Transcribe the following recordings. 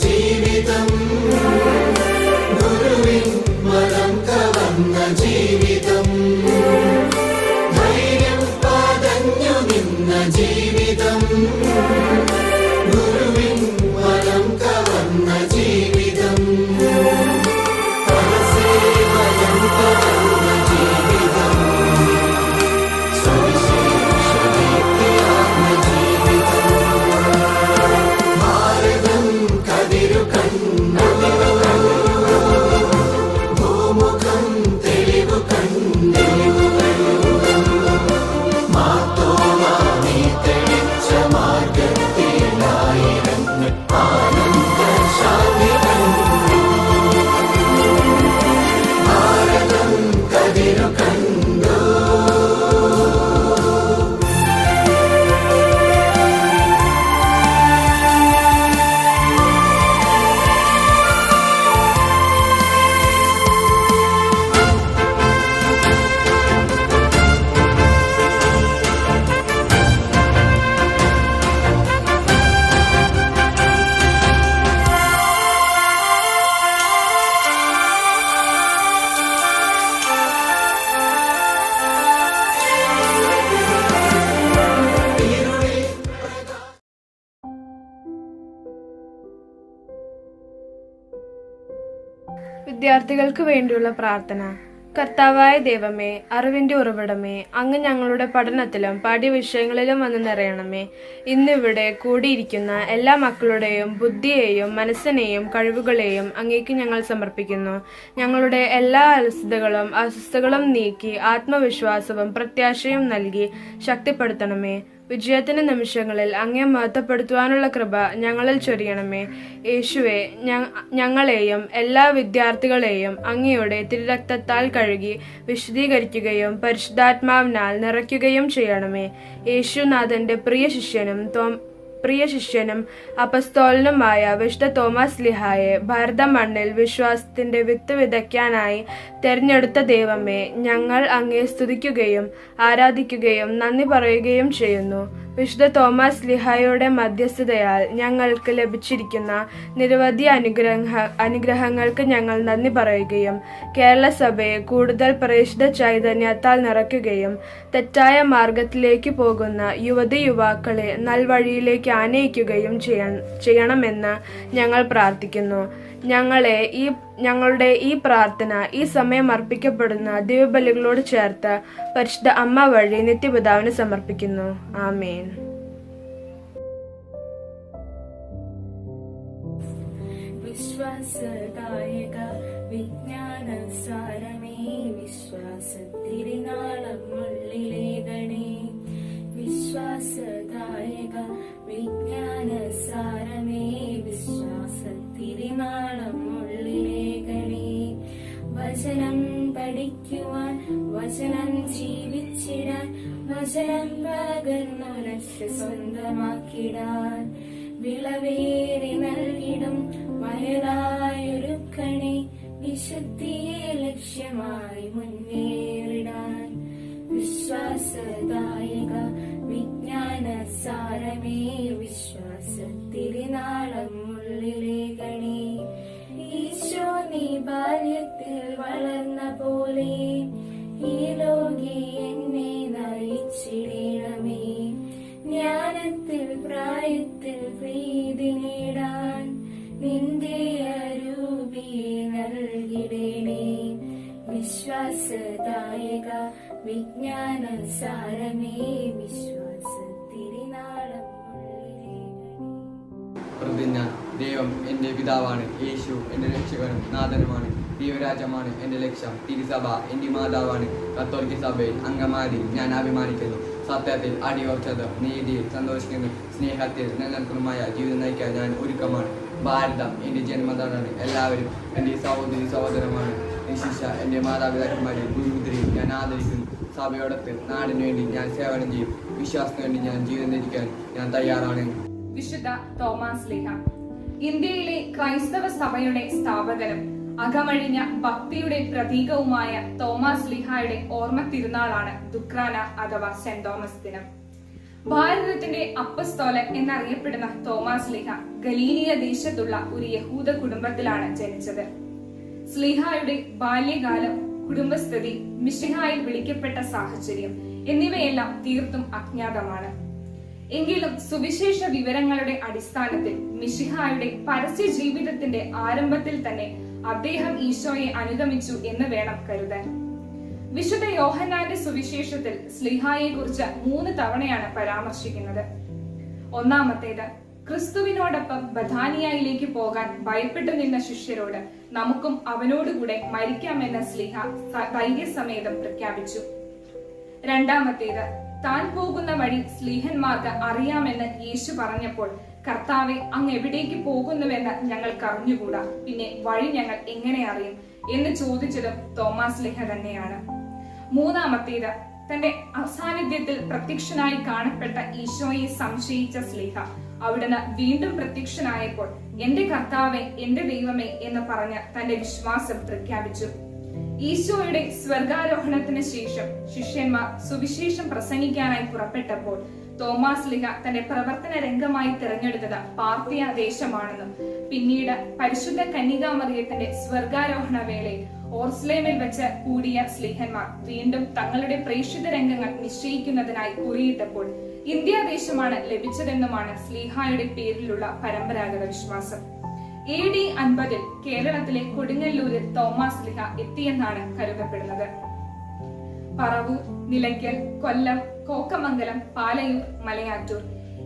ജീവിതം, ഗുരുവിൻ മനം കവർന്ന ജീവിതം, ധൈര്യം പതഞ്ഞു നിന്ന ജീവിതം, ഗുരുവിൻ മനം കവർന്ന ജീവിതം, പരസേവനം പകർന്ന ജീവിതം, സവിശേഷതയാർന്ന ജീവിതം, ഭാരതം കതിരു കണ്ടു, ഭൂമുഖം തെളിവു കണ്ടു, മാത്തോമാമി തെളിച്ച മാർഗത്തിലായിരങ്ങൾ ആനന്ദ ശാന്തി കണ്ടു, ഭാരതം കതിരു കണ്ടു. വിദ്യാർത്ഥികൾക്ക് വേണ്ടിയുള്ള പ്രാർത്ഥന. കർത്താവായ ദൈവമേ, അറിവിന്റെ ഉറവിടമേ, അങ്ങ് ഞങ്ങളുടെ പഠനത്തിലും പാഠ്യവിഷയങ്ങളിലും വന്ന് നിറയണമേ. ഇന്നിവിടെ കൂടിയിരിക്കുന്ന എല്ലാ മക്കളുടെയും ബുദ്ധിയെയും മനസ്സിനെയും കഴിവുകളെയും അങ്ങേക്ക് ഞങ്ങൾ സമർപ്പിക്കുന്നു. ഞങ്ങളുടെ എല്ലാ അലസതകളും അസ്വസ്ഥതകളും നീക്കി ആത്മവിശ്വാസവും പ്രത്യാശയും നൽകി ശക്തിപ്പെടുത്തണമേ. വിജയത്തിന്റെ നിമിഷങ്ങളിൽ അങ്ങേ മഹത്വപ്പെടുത്തുവാനുള്ള കൃപ ഞങ്ങളിൽ ചൊരിയണമേ. യേശുവെ, ഞങ്ങളെയും എല്ലാ വിദ്യാർത്ഥികളെയും അങ്ങയുടെ തിരുരക്തത്താൽ കഴുകി വിശുദ്ധീകരിക്കുകയും പരിശുദ്ധാത്മാവിനാൽ നിറയ്ക്കുകയും ചെയ്യണമേ. യേശുനാഥന്റെ പ്രിയ ശിഷ്യനും അപ്പസ്തോലനുമായ വിശുദ്ധ തോമസ് സ്ലീഹായെ ഭാരത മണ്ണിൽ വിശ്വാസത്തിന്റെ വിത്ത് വിതയ്ക്കാനായി തെരഞ്ഞെടുത്ത ദൈവമേ, ഞങ്ങൾ അങ്ങയെ സ്തുതിക്കുകയും ആരാധിക്കുകയും നന്ദി പറയുകയും ചെയ്യുന്നു. വിശുദ്ധ തോമസ് സ്ലീഹായുടെ മധ്യസ്ഥതയാൽ ഞങ്ങൾക്ക് ലഭിച്ചിരിക്കുന്ന നിരവധി അനുഗ്രഹങ്ങൾക്ക് ഞങ്ങൾ നന്ദി പറയുകയും കേരള സഭയെ കൂടുതൽ പ്രേക്ഷിത ചൈതന്യത്താൽ നിറയ്ക്കുകയും തെറ്റായ മാർഗത്തിലേക്ക് പോകുന്ന യുവാക്കളെ നൽവഴിയിലേക്ക് ആനയിക്കുകയും ചെയ്യണമെന്ന് ഞങ്ങൾ പ്രാർത്ഥിക്കുന്നു. ഞങ്ങളുടെ ഈ പ്രാർത്ഥന ഈ സമയം അർപ്പിക്കപ്പെടുന്ന ദിവ്യബലികളോട് ചേർത്ത് പരിശുദ്ധ അമ്മ വഴി നിത്യപിതാവിന് സമർപ്പിക്കുന്നു. ആമേൻ. വിശ്വാസദായക വിജ്ഞാനസാരമേ, വിശ്വാസത്തിരുനാളം ഉള്ളിലേകണേ. വിശ്വാസദായക വിജ്ഞാനസാരമേ, വിശ്വാസത്തിരുനാളം ഉള്ളിലേകണേ. വചനം പഠിക്കുവാൻ, വചനം ജീവിച്ചിടാൻ, വചനം പകർന്നുരച്ച് സ്വന്തമാക്കിടാൻ, വിളവേറി നൽകിടും വയലായൊരുക്കണേ. വിശുദ്ധിയെ ലക്ഷ്യമായി മുന്നേറിടാൻ. വിശ്വാസദായക വിജ്ഞാനസാരമേ, വിശ്വാസത്തിരുനാളം ഉള്ളിലേകണേ. ഈശോ നീ ബാല്യത്തിൽ വളർന്ന പോലെ ഈ ലോകി എന്നെ നയിച്ചിടണമേ. ജ്ഞാനത്തിൽ പ്രായത്തിൽ പ്രീതി നേടാൻ നിന്റെ അരൂപിയെ നൽകിടണേ. വിശ്വാസദായക വിജ്ഞാനസാരമേ, വിശ്വാസത്തിരുനാളം ഉള്ളിലേകണേ. പ്രതിജ്ഞ. ദൈവം എൻ്റെ പിതാവാണ്, യേശു എൻ്റെ രക്ഷകനും നാഥനുമാണ്, ദൈവരാജ്യമാണ് എൻ്റെ ലക്ഷ്യം, തിരുസഭ എൻ്റെ മാതാവാണ്, കത്തോലിക്ക സഭയിൽ അംഗമായി ഞാൻ അഭിമാനിക്കുന്നു. സത്യത്തിൽ അടിയുറച്ചത്, നീതിയിൽ സന്തോഷിക്കുന്നു, സ്നേഹത്തിൽ നിലനിൽക്കുന്നതുമായ ജീവിതം നയിക്കാൻ ഞാൻ ഒരുക്കമാണ്. ഭാരതം എൻ്റെ ജന്മനാടാണ്, എല്ലാവരും എൻ്റെ സഹോദരി സഹോദരമാണ്. വിശിഷ്ട എൻ്റെ മാതാപിതാക്കന്മാരെ ഗുരുമുദ്രയിൽ ഞാൻ ആദരിക്കുന്നു. സഭയോടൊത്ത് നാടിനു വേണ്ടി ഞാൻ സേവനം ചെയ്യും. വിശ്വാസത്തിന് വേണ്ടി ഞാൻ ജീവിതം നയിക്കാൻ ഞാൻ തയ്യാറാണ്. വിശുദ്ധ തോമസ് സ്ലീഹ ഇന്ത്യയിലെ ക്രൈസ്തവ സഭയുടെ സ്ഥാപകനും അകമഴിഞ്ഞ ഭക്തിയുടെ പ്രതീകവുമായ തോമസ് സ്ലീഹായുടെ ഓർമ്മ തിരുനാളാണ് ദുക്രാന അഥവാ സെന്റ് തോമസ് ദിനം. ഭാരതത്തിന്റെ അപ്പസ്തോലൻ എന്നറിയപ്പെടുന്ന തോമാസ് സ്ലീഹ ഗലീലിയ ദേശത്തുള്ള ഒരു യഹൂദ കുടുംബത്തിലാണ് ജനിച്ചത്. സ്ലീഹായുടെ ബാല്യകാലം, കുടുംബസ്ഥിതി, മിശിഹായിൽ വിളിക്കപ്പെട്ട സാഹചര്യം എന്നിവയെല്ലാം തീർത്തും അജ്ഞാതമാണ്. എങ്കിലും സുവിശേഷ വിവരങ്ങളുടെ അടിസ്ഥാനത്തിൽ മിശിഹായുടെ പരസ്യ ജീവിതത്തിന്റെ ആരംഭത്തിൽ തന്നെ അദ്ദേഹം ഈശോയെ അനുഗമിച്ചു എന്ന് വേണം കരുതാൻ. വിശുദ്ധ യോഹന്നാന്റെ സുവിശേഷത്തിൽ സ്ലീഹായെ കുറിച്ച് 3 തവണയാണ് പരാമർശിക്കുന്നത്. ഒന്നാമത്തേത്, ക്രിസ്തുവിനോടൊപ്പം ബഥാനിയയിലേക്ക് പോകാൻ ഭയപ്പെട്ടു നിന്ന ശിഷ്യരോട് നമുക്കും അവനോടുകൂടെ മരിക്കാമെന്ന് സ്ലീഹ ധൈര്യസമേതം പ്രഖ്യാപിച്ചു. രണ്ടാമത്തേത്, താൻ പോകുന്ന വഴി സ്ലീഹന്മാർക്ക് അറിയാമെന്ന് യേശു പറഞ്ഞപ്പോൾ കർത്താവെ, അങ്ങ് എവിടേക്ക് പോകുന്നുവെന്ന് ഞങ്ങൾക്ക് അറിഞ്ഞുകൂടാ, പിന്നെ വഴി ഞങ്ങൾ എങ്ങനെ അറിയും എന്ന് ചോദിച്ചതും തോമാസ് സ്ലീഹ തന്നെയാണ്. മൂന്നാമത്തേത്, തന്റെ അസാന്നിധ്യത്തിൽ പ്രത്യക്ഷനായി കാണപ്പെട്ട ഈശോയെ സംശയിച്ച സ്ലീഹ അവിടുന്ന് വീണ്ടും പ്രത്യക്ഷനായപ്പോൾ എന്റെ കർത്താവെ, എന്റെ ദൈവമേ എന്ന് പറഞ്ഞ് തന്റെ വിശ്വാസം പ്രഖ്യാപിച്ചു. ഈശോയുടെ സ്വർഗാരോഹണത്തിന് ശേഷം ശിഷ്യന്മാർ സുവിശേഷം പ്രസംഗിക്കാനായി പുറപ്പെട്ടപ്പോൾ തോമാസ് സ്ലീഹ തന്റെ പ്രവർത്തന രംഗമായി തിരഞ്ഞെടുത്തത് പാർത്തിയ ദേശമാണെന്നും പിന്നീട് പരിശുദ്ധ കന്യകാമറിയത്തിന്റെ സ്വർഗാരോഹണ വേളയിൽ ഓർസ്ലേമിൽ വെച്ച് കൂടിയ സ്ലീഹന്മാർ വീണ്ടും തങ്ങളുടെ പ്രേക്ഷിത രംഗങ്ങൾ നിശ്ചയിക്കുന്നതിനായി കുറിയിട്ടപ്പോൾ ഇന്ത്യാദേശമാണ് ലഭിച്ചതെന്നുമാണ് സ്ലീഹായുടെ പേരിലുള്ള പരമ്പരാഗത വിശ്വാസം. AD 50 കേരളത്തിലെ കൊടുങ്ങല്ലൂരിൽ തോമാസ് സ്ലീഹ എത്തിയെന്നാണ് കരുതപ്പെടുന്നത്. പറവൂർ, നിലയ്ക്കൽ, കൊല്ലം, കോക്കമംഗലം, പാലയൂർ, മലയാറ്റൂർ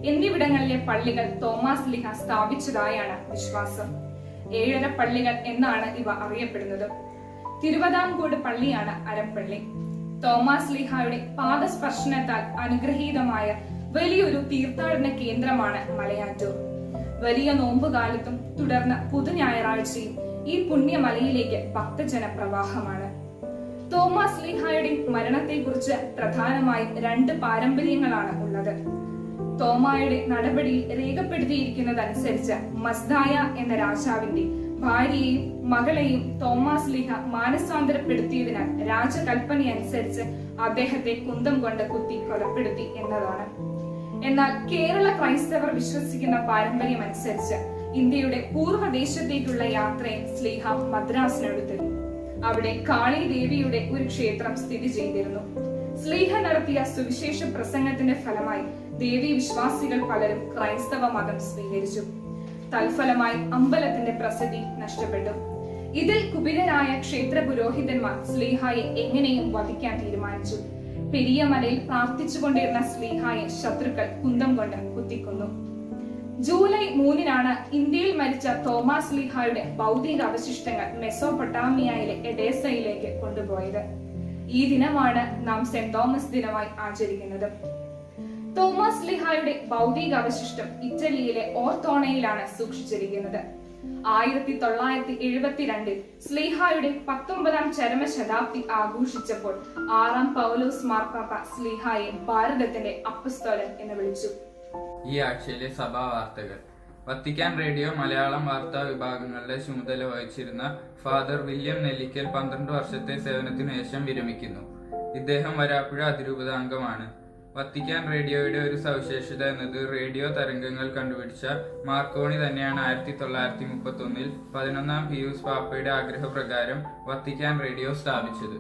എന്നിവിടങ്ങളിലെ പള്ളികൾ തോമാസ് സ്ലീഹ സ്ഥാപിച്ചതായാണ് വിശ്വാസം. 7 പള്ളികൾ എന്നാണ് ഇവ അറിയപ്പെടുന്നത്. തിരുവിതാംകൂട് പള്ളിയാണ് അരപ്പള്ളി. തോമാസ് സ്ലീഹായുടെ പാദസ്പർശനത്താൽ അനുഗ്രഹീതമായ വലിയൊരു തീർത്ഥാടന കേന്ദ്രമാണ് മലയാറ്റൂർ. വലിയ നോമ്പുകാലത്തും തുടർന്ന് പുതുഞായറാഴ്ചയും ഈ പുണ്യമലയിലേക്ക് ഭക്തജന പ്രവാഹമാണ്. തോമാസ് സ്ലീഹായുടെ മരണത്തെക്കുറിച്ച് പ്രധാനമായും 2 പാരമ്പര്യങ്ങളാണ് ഉള്ളത്. തോമായുടെ നടപടിയിൽ രേഖപ്പെടുത്തിയിരിക്കുന്നതനുസരിച്ച് മസ്ദായ എന്ന രാജാവിന്റെ ഭാര്യയെയും മകളെയും തോമാസ് സ്ലീഹ മാനസാന്തരപ്പെടുത്തിയതിനാൽ രാജകൽപ്പനയനുസരിച്ച് അദ്ദേഹത്തെ കുന്തം കൊണ്ട് കുത്തി കൊലപ്പെടുത്തി എന്നതാണ്. എന്നാൽ കേരള ക്രൈസ്തവർ വിശ്വസിക്കുന്ന പാരമ്പര്യം അനുസരിച്ച് ഇന്ത്യയുടെ പൂർവ്വദേശത്തേക്കുള്ള യാത്രയിൽ സ്ലീഹ മദ്രാസിനെടുത്തിരുന്നു. അവിടെ കാളി ദേവിയുടെ ഒരു ക്ഷേത്രം സ്ഥിതി ചെയ്തിരുന്നു. സ്ലീഹ നടത്തിയ സുവിശേഷ പ്രസംഗത്തിന്റെ ഫലമായി ദേവി വിശ്വാസികൾ പലരും ക്രൈസ്തവ മതം സ്വീകരിച്ചു. തൽഫലമായി അമ്പലത്തിന്റെ പ്രസിദ്ധി നഷ്ടപ്പെട്ടു. ഇതിൽ കുപിതരായ ക്ഷേത്ര പുരോഹിതന്മാർ സ്ലീഹായെ എങ്ങനെയും വധിക്കാൻ തീരുമാനിച്ചു. പെരിയ മലയിൽ പ്രാർത്ഥിച്ചുകൊണ്ടിരുന്ന സ്ലീഹായെ ശത്രുക്കൾ കുന്തം കൊണ്ട് കുത്തിക്കൊന്നു. ജൂലൈ 3 ഇന്ത്യയിൽ മരിച്ച തോമാസ് സ്ലീഹായുടെ ഭൗതിക അവശിഷ്ടങ്ങൾ മെസോപ്പൊട്ടാമിയയിലെ എഡേസയിലേക്ക് കൊണ്ടുപോയത്. ഈ ദിനമാണ് നാം സെന്റ് തോമസ് ദിനമായി ആചരിക്കുന്നത്. തോമാസ് സ്ലീഹായുടെ ഭൗതിക അവശിഷ്ടം ഇറ്റലിയിലെ ഓർത്തോണയിലാണ് സൂക്ഷിച്ചിരിക്കുന്നത്. 1972 സ്ലീഹായുടെ 19ാം ചരമശതാബ്ദി ആഘോഷിച്ചപ്പോൾ 6ാം പൗലോസ് മാർപ്പാപ്പ സ്ലീഹായെ ഭാരതത്തിന്റെ അപ്പസ്തോലൻ എന്ന് വിളിച്ചു. ഈ ആഴ്ചയിലെ സഭാ വാർത്തകൾ. വത്തിക്കാൻ റേഡിയോ മലയാളം വാർത്താ വിഭാഗങ്ങളുടെ ചുമതല വഹിച്ചിരുന്ന ഫാദർ വില്യം നെല്ലിക്കൽ 12 വർഷത്തെ സേവനത്തിനു ശേഷം വിരമിക്കുന്നു. ഇദ്ദേഹം വരാപ്പുഴ അതിരൂപത അംഗമാണ്. വത്തിക്കാൻ റേഡിയോയുടെ ഒരു സവിശേഷത എന്നത് റേഡിയോ തരംഗങ്ങൾ കണ്ടുപിടിച്ച മാർക്കോണി തന്നെയാണ് 1931 11ാം പിയൂസ് പാപ്പയുടെ ആഗ്രഹപ്രകാരം വത്തിക്കാൻ റേഡിയോ സ്ഥാപിച്ചത്.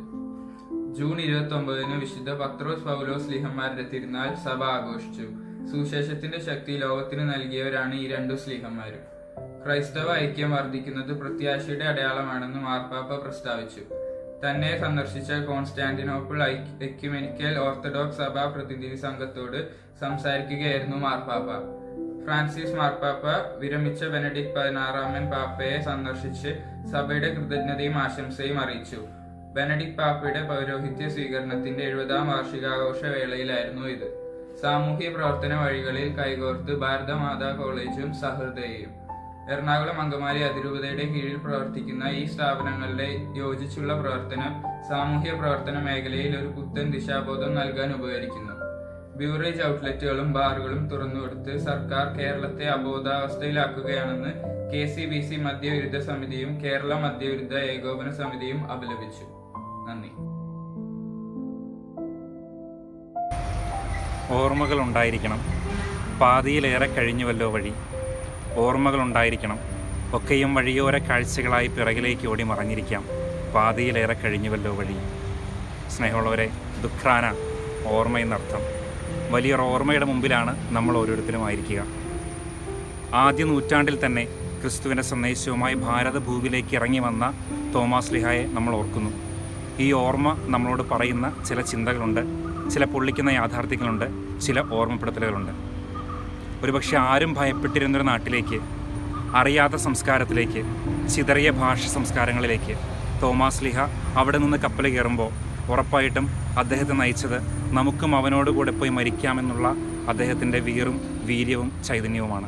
ജൂൺ 29 വിശുദ്ധ പത്രോസ് പൗലോസ് സ്ലീഹന്മാരുടെ തിരുനാൾ സഭ ആഘോഷിച്ചു. സുവിശേഷത്തിന്റെ ശക്തി ലോകത്തിന് നൽകിയവരാണ് ഈ 2 സ്ലീഹന്മാരും. ക്രൈസ്തവ ഐക്യം വർദ്ധിക്കുന്നത് പ്രത്യാശയുടെ അടയാളമാണെന്ന് മാർപ്പാപ്പ പ്രസ്താവിച്ചു. തന്നെ സന്ദർശിച്ച കോൺസ്റ്റാന്റിനോപ്പിൾ എക്യുമെനിക്കൽ ഓർത്തഡോക്സ് സഭാ പ്രതിനിധി സംഘത്തോട് സംസാരിക്കുകയായിരുന്നു മാർപ്പാപ്പ. ഫ്രാൻസിസ് മാർപ്പാപ്പ വിരമിച്ച ബെനഡിക്ട് 16 പാപ്പയെ സന്ദർശിച്ച് സഭയുടെ കൃതജ്ഞതയും ആശംസയും അറിയിച്ചു. ബെനഡിക്ട് പാപ്പയുടെ പൗരോഹിത്യ സ്വീകരണത്തിന്റെ 70ാം വാർഷികാഘോഷ വേളയിലായിരുന്നു ഇത്. സാമൂഹ്യ പ്രവർത്തന വഴികളിൽ കൈകോർത്ത് ഭാരതമാതാ കോളേജും സഹൃദയയും എറണാകുളം അങ്കമാലി അതിരൂപതയുടെ കീഴിൽ പ്രവർത്തിക്കുന്ന ഈ സ്ഥാപനങ്ങളുടെ യോജിച്ചുള്ള പ്രവർത്തനം സാമൂഹ്യ പ്രവർത്തന മേഖലയിൽ ഒരു പുത്തൻ ദിശാബോധം നൽകാൻ ഉപകരിക്കുന്നു. ബ്യൂറേജ് ഔട്ട്ലെറ്റുകളും ബാറുകളും തുറന്നുകൊടുത്ത് സർക്കാർ കേരളത്തെ അബോധാവസ്ഥയിലാക്കുകയാണെന്ന് KCBC മദ്യവിരുദ്ധ സമിതിയും കേരള മദ്യവിരുദ്ധ ഏകോപന സമിതിയും അപലപിച്ചു. നന്ദി. ഓർമ്മകളുണ്ടായിരിക്കണം, പാതിയിലേറെ കഴിഞ്ഞുവല്ലോ വഴി. ഓർമ്മകളുണ്ടായിരിക്കണം, ഒക്കെയും വഴിയോര കാഴ്ചകളായി പിറകിലേക്ക് ഓടി മറഞ്ഞിരിക്കാം, പാതിയിലേറെ കഴിഞ്ഞുവല്ലോ വഴി. സ്നേഹമുള്ളവരെ, ദുഃഖ്രാന ഓർമ്മയെന്നർത്ഥം. വലിയൊരു ഓർമ്മയുടെ മുമ്പിലാണ് നമ്മൾ ഓരോരുത്തരുമായിരിക്കുക. ആദ്യ നൂറ്റാണ്ടിൽ തന്നെ ക്രിസ്തുവിൻ്റെ സന്ദേശവുമായി ഭാരതഭൂവിലേക്ക് ഇറങ്ങി വന്ന തോമാസ് ലീഹായെ നമ്മൾ ഓർക്കുന്നു. ഈ ഓർമ്മ നമ്മളോട് പറയുന്ന ചില ചിന്തകളുണ്ട്, ചില പൊള്ളിക്കുന്ന യാഥാർത്ഥ്യങ്ങളുണ്ട്, ചില ഓർമ്മപ്പെടുത്തലുകളുണ്ട്. ഒരുപക്ഷെ ആരും ഭയപ്പെട്ടിരുന്നൊരു നാട്ടിലേക്ക്, അറിയാത്ത സംസ്കാരത്തിലേക്ക്, ചിതറിയ ഭാഷ സംസ്കാരങ്ങളിലേക്ക് തോമാസ് ലീഹ അവിടെ നിന്ന് കപ്പൽ കയറുമ്പോൾ ഉറപ്പായിട്ടും അദ്ദേഹത്തെ നയിച്ചത് നമുക്കും അവനോടുകൂടെ പോയി മരിക്കാമെന്നുള്ള അദ്ദേഹത്തിൻ്റെ വീറും വീര്യവും ചൈതന്യവുമാണ്.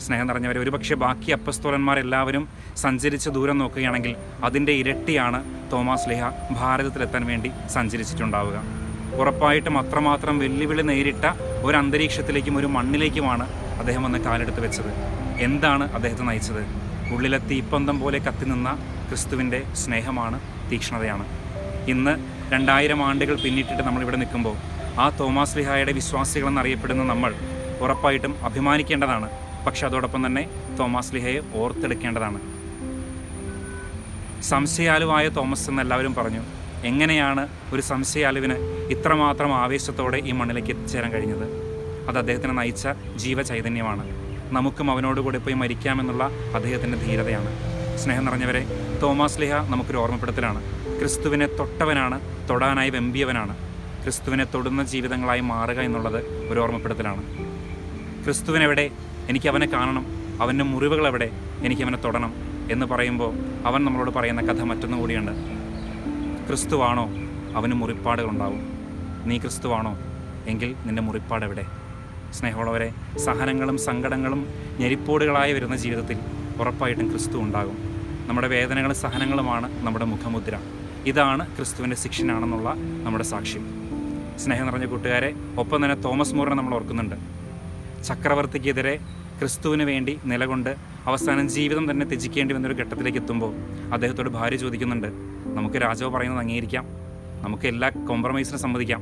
സ്നേഹം നിറഞ്ഞവരെ, ഒരുപക്ഷെ ബാക്കി അപ്പസ്തോലന്മാരെല്ലാവരും സഞ്ചരിച്ച ദൂരം നോക്കുകയാണെങ്കിൽ അതിൻ്റെ ഇരട്ടിയാണ് തോമാസ് ലീഹ ഭാരതത്തിലെത്താൻ വേണ്ടി സഞ്ചരിച്ചിട്ടുണ്ടാവുക. ഉറപ്പായിട്ടും അത്രമാത്രം വെല്ലുവിളി നേരിട്ട ഒരു അന്തരീക്ഷത്തിലേക്കും ഒരു മണ്ണിലേക്കുമാണ് അദ്ദേഹം വന്ന് കാലെടുത്ത് വെച്ചത്. എന്താണ് അദ്ദേഹത്തെ നയിച്ചത്? ഉള്ളിലെ തീപ്പന്തം പോലെ കത്തിനിന്ന ക്രിസ്തുവിൻ്റെ സ്നേഹമാണ്, തീക്ഷ്ണതയാണ്. ഇന്ന് 2000 ആണ്ടുകൾ പിന്നിട്ടിട്ട് നമ്മളിവിടെ നിൽക്കുമ്പോൾ ആ തോമാസ് ലീഹായുടെ വിശ്വാസികളെന്നറിയപ്പെടുന്ന നമ്മൾ ഉറപ്പായിട്ടും അഭിമാനിക്കേണ്ടതാണ്. പക്ഷെ അതോടൊപ്പം തന്നെ തോമാസ് ലീഹയെ ഓർത്തെടുക്കേണ്ടതാണ്. സംശയാലുവായ തോമസ് എന്നെല്ലാവരും പറഞ്ഞു. എങ്ങനെയാണ് ഒരു സംശയാലുവിന് ഇത്രമാത്രം ആവേശത്തോടെ ഈ മണ്ണിലേക്ക് എത്തിച്ചേരാൻ കഴിഞ്ഞത്? അത് അദ്ദേഹത്തിനെ നയിച്ച ജീവചൈതന്യമാണ്. നമുക്കും അവനോടുകൂടി പോയി മരിക്കാമെന്നുള്ള അദ്ദേഹത്തിൻ്റെ ധീരതയാണ്. സ്നേഹം നിറഞ്ഞവരെ, തോമാസ് ലീഹ നമുക്കൊരു ഓർമ്മപ്പെടുത്തലാണ്. ക്രിസ്തുവിനെ തൊട്ടവനാണ്, തൊടാനായി വെമ്പിയവനാണ്. ക്രിസ്തുവിനെ തൊടുന്ന ജീവിതങ്ങളായി മാറുക എന്നുള്ളത് ഒരു ഓർമ്മപ്പെടുത്തലാണ്. ക്രിസ്തുവിനെവിടെ? എനിക്കവനെ കാണണം. അവൻ്റെ മുറിവുകളെവിടെ? എനിക്കവനെ തൊടണം എന്ന് പറയുമ്പോൾ അവൻ നമ്മളോട് പറയുന്ന കഥ മറ്റൊന്നു കൂടിയുണ്ട്. ക്രിസ്തുവാണോ? അവന് മുറിപ്പാടുകളുണ്ടാവും. നീ ക്രിസ്തുവാണോ? എങ്കിൽ നിൻ്റെ മുറിപ്പാടെവിടെ? സ്നേഹമുള്ളവരെ, സഹനങ്ങളും സങ്കടങ്ങളും ഞെരിപ്പോടുകളായി വരുന്ന ജീവിതത്തിൽ ഉറപ്പായിട്ടും ക്രിസ്തു ഉണ്ടാകും. നമ്മുടെ വേദനകളും സഹനങ്ങളുമാണ് നമ്മുടെ മുഖമുദ്ര. ഇതാണ് ക്രിസ്തുവിൻ്റെ ശിക്ഷനാണെന്നുള്ള നമ്മുടെ സാക്ഷ്യം. സ്നേഹം നിറഞ്ഞ കൂട്ടുകാരെ, ഒപ്പം തന്നെ തോമസ് മൂറിനെ നമ്മൾ ഓർക്കുന്നുണ്ട്. ചക്രവർത്തിക്കെതിരെ ക്രിസ്തുവിന് വേണ്ടി നിലകൊണ്ട് അവസാനം ജീവിതം തന്നെ ത്യജിക്കേണ്ടി വന്നൊരു ഘട്ടത്തിലേക്ക് എത്തുമ്പോൾ അദ്ദേഹത്തോട് ഭാര്യ ചോദിക്കുന്നുണ്ട്, നമുക്ക് രാജാവ് പറയുന്നത് അംഗീകരിക്കാം, നമുക്ക് എല്ലാ കോംപ്രമൈസിനും സമ്മതിക്കാം,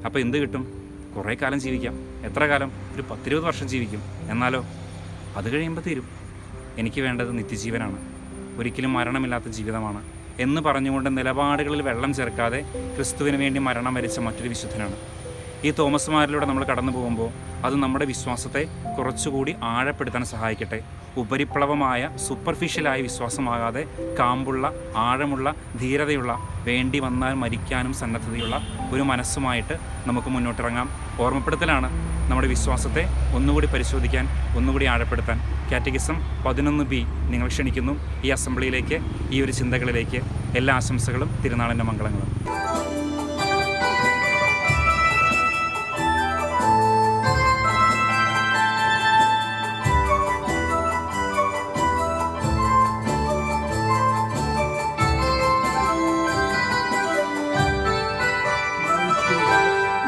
അപ്പോൾ എന്ത് കിട്ടും? കുറേ കാലം ജീവിക്കാം. എത്ര കാലം? ഒരു 10-20 വർഷം ജീവിക്കും. എന്നാലോ അത് കഴിയുമ്പോൾ തീരും. എനിക്ക് വേണ്ടത് നിത്യജീവനാണ്, ഒരിക്കലും മരണമില്ലാത്ത ജീവിതമാണ് എന്ന് പറഞ്ഞുകൊണ്ട് നിലപാടുകളിൽ വെള്ളം ചേർക്കാതെ ക്രിസ്തുവിന് വേണ്ടി മരണം വരിച്ച മറ്റൊരു വിശുദ്ധനാണ്. ഈ തോമസ്മാരിലൂടെ നമ്മൾ കടന്നു പോകുമ്പോൾ അത് നമ്മുടെ വിശ്വാസത്തെ കുറച്ചുകൂടി ആഴപ്പെടുത്താൻ സഹായിക്കട്ടെ. ഉപരിപ്ലവമായ സൂപ്പർഫിഷ്യലായ വിശ്വാസമാകാതെ കാമ്പുള്ള, ആഴമുള്ള, ധീരതയുള്ള, വേണ്ടി വന്നാൽ മരിക്കാനും സന്നദ്ധതയുള്ള ഒരു മനസ്സുമായിട്ട് നമുക്ക് മുന്നോട്ടിറങ്ങാം. ഓർമ്മപ്പെടുത്തലാണ് നമ്മുടെ വിശ്വാസത്തെ ഒന്നുകൂടി പരിശോധിക്കാൻ, ഒന്നുകൂടി ആഴപ്പെടുത്താൻ. കാറ്റക്കിസം 11B നിങ്ങൾ ക്ഷണിക്കുന്നു ഈ അസംബ്ലിയിലേക്ക്, ഈ ഒരു ചിന്തകളിലേക്ക്. എല്ലാ ആശംസകളും, തിരുനാളിൻ്റെ മംഗളങ്ങളും.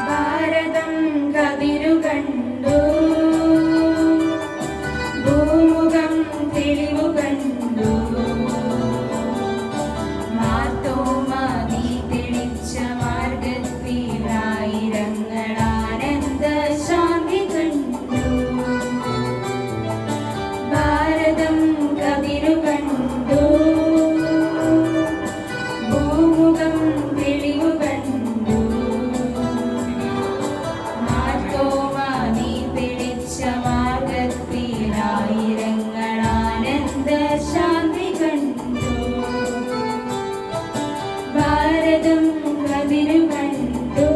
ഭാരതം കതിരുകണ്ടു, ഭൂമുഖം തെളിവു കണ്ടു, മാർത്തോമാ നീ തെളിച്ച മാർഗത്തിലായിരങ്ങൾ ആനന്ദ ശാന്തി കണ്ടു. ഭാരതം കതിരുകണ്ടു, ഭൂമുഖം തെളിവു കണ്ടു, മാർത്തോമാ നീ തെളിച്ച മാർഗത്തിലായിരങ്ങൾ ആനന്ദ ശാന്തി കണ്ടു. ഭാരതം കതിരു കണ്ടു.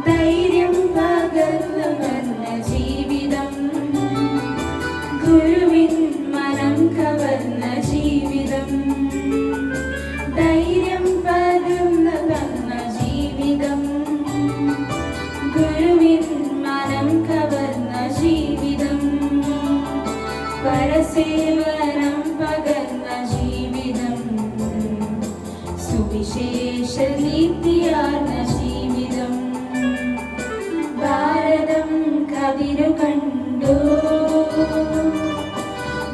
ധൈര്യം പകർന്നു വന്ന ജീവിതം, ഗുരുവിൻ മനം കവർന്ന ജീവിതം. ധൈര്യം പകർന്നു തന്ന ജീവിതം, ഗുരുവിൻ മനം കവർന്ന ജീവിതം. പരസേവനം പകർന്ന ജീവിതം, സുവിശേഷ ദീപ്തിയാർന്ന ജീവിതം. കതിരു കണ്ടു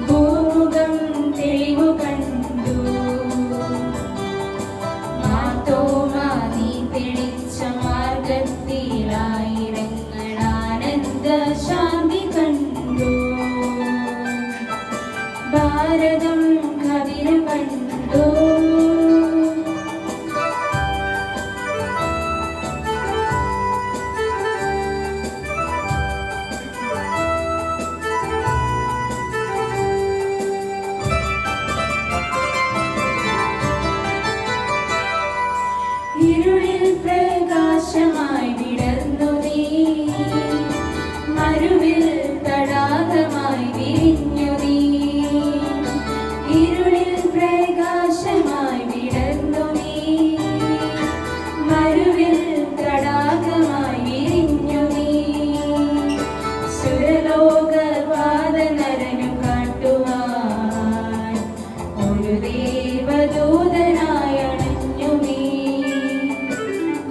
ഭൂമുഖം തെളിവു കണ്ടു മാർത്തോമാ നീ തെളിച്ച മാർഗത്തിലായിരങ്ങൾ ആനന്ദ ശാന്തി കണ്ടു ഭാരതം കതിരു കണ്ടു ഇരുളിൽ പ്രകാശമായി വിടർന്നു നീ മരുവിൽ തടാകമായി വിരിഞ്ഞു നീ ഇരുളിൽ പ്രകാശമായി വിടർന്നു നീ മരുവിൽ തടാകമായി വിരിഞ്ഞു നീ സുരലോകവാദനരനു കാട്ടുവാൻ ഒരു ദേവദൂതനായി അണഞ്ഞു നീ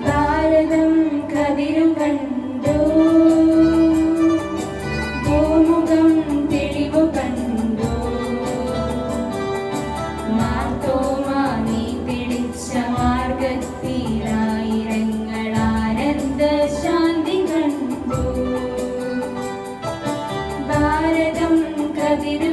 ഭാരതം കതിരു കണ്ടു ഭൂമുഖം തെളിവു കണ്ടു മാർത്തോമാ നീ തെളിച്ച മാർഗത്തിലായിരങ്ങൾ ആനന്ദ ശാന്തി കണ്ടു ഭാരതം കതിരു